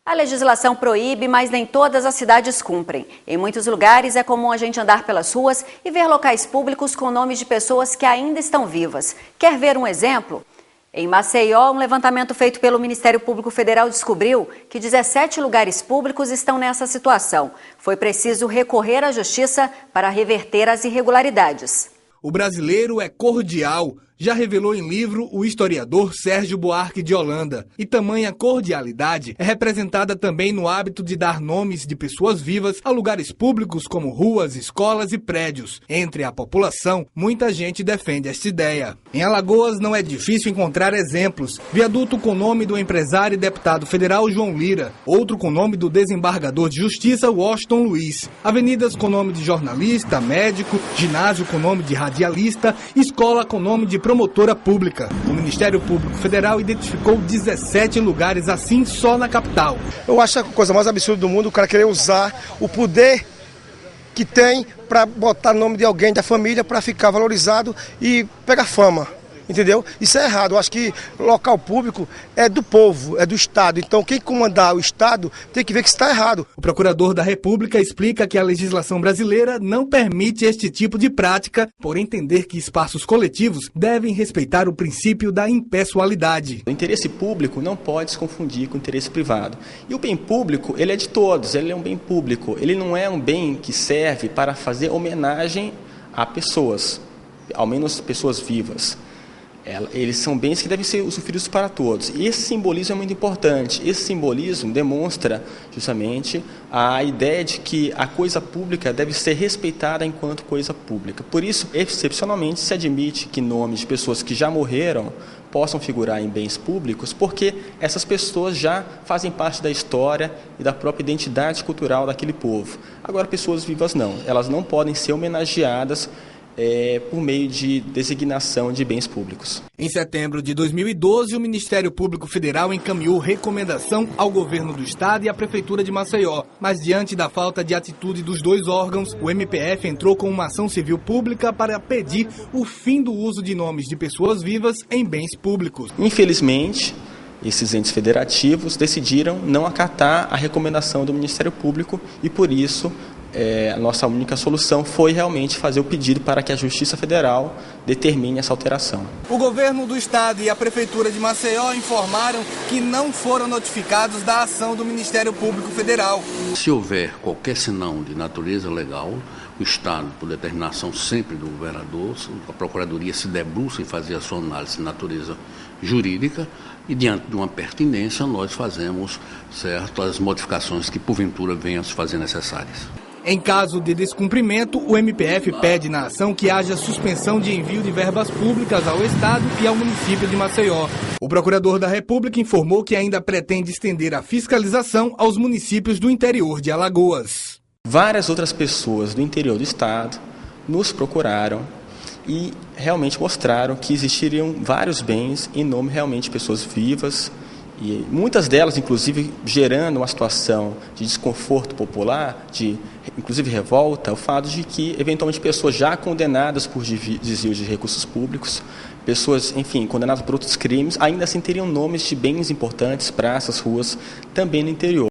A legislação proíbe, mas nem todas as cidades cumprem. Em muitos lugares é comum a gente andar pelas ruas e ver locais públicos com nomes de pessoas que ainda estão vivas. Quer ver um exemplo? Em Maceió, um levantamento feito pelo Ministério Público Federal descobriu que 17 lugares públicos estão nessa situação. Foi preciso recorrer à justiça para reverter as irregularidades. O brasileiro é cordial, já revelou em livro o historiador Sérgio Buarque de Holanda. E tamanha cordialidade é representada também no hábito de dar nomes de pessoas vivas a lugares públicos como ruas, escolas e prédios. Entre a população, muita gente defende esta ideia. Em Alagoas não é difícil encontrar exemplos. Viaduto com nome do empresário e deputado federal João Lira. Outro com nome do desembargador de justiça Washington Luiz. Avenidas com nome de jornalista, médico, ginásio com nome de radialista, escola com nome de promotora pública. O Ministério Público Federal identificou 17 lugares assim só na capital. Eu acho a coisa mais absurda do mundo o cara querer usar o poder que tem para botar nome de alguém da família para ficar valorizado e pegar fama. Entendeu? Isso é errado. Eu acho que local público é do povo, é do Estado. Então quem comandar o Estado tem que ver que está errado. O procurador da República explica que a legislação brasileira não permite este tipo de prática, por entender que espaços coletivos devem respeitar o princípio da impessoalidade. O interesse público não pode se confundir com o interesse privado. E o bem público, ele é de todos, ele é um bem público. Ele não é um bem que serve para fazer homenagem a pessoas, ao menos pessoas vivas. Eles são bens que devem ser usufruídos para todos. E esse simbolismo é muito importante. Esse simbolismo demonstra justamente a ideia de que a coisa pública deve ser respeitada enquanto coisa pública. Por isso, excepcionalmente, se admite que nomes de pessoas que já morreram possam figurar em bens públicos, porque essas pessoas já fazem parte da história e da própria identidade cultural daquele povo. Agora, pessoas vivas não. Elas não podem ser homenageadas por meio de designação de bens públicos. Em setembro de 2012, o Ministério Público Federal encaminhou recomendação ao governo do estado e à Prefeitura de Maceió. Mas diante da falta de atitude dos dois órgãos, o MPF entrou com uma ação civil pública para pedir o fim do uso de nomes de pessoas vivas em bens públicos. Infelizmente, esses entes federativos decidiram não acatar a recomendação do Ministério Público e, por isso, a nossa única solução foi realmente fazer o pedido para que a Justiça Federal determine essa alteração. O governo do estado e a Prefeitura de Maceió informaram que não foram notificados da ação do Ministério Público Federal. Se houver qualquer sinal de natureza legal, o Estado, por determinação sempre do governador, a Procuradoria se debruça em fazer a sua análise de natureza jurídica e, diante de uma pertinência, nós fazemos as modificações que, porventura, venham a se fazer necessárias. Em caso de descumprimento, o MPF pede na ação que haja suspensão de envio de verbas públicas ao Estado e ao município de Maceió. O procurador da República informou que ainda pretende estender a fiscalização aos municípios do interior de Alagoas. Várias outras pessoas do interior do Estado nos procuraram e realmente mostraram que existiriam vários bens em nome realmente de pessoas vivas, e muitas delas, inclusive, gerando uma situação de desconforto popular, de inclusive revolta, o fato de que, eventualmente, pessoas já condenadas por desvio de recursos públicos, pessoas, enfim, condenadas por outros crimes, ainda assim teriam nomes de bens importantes, praças, ruas, também no interior.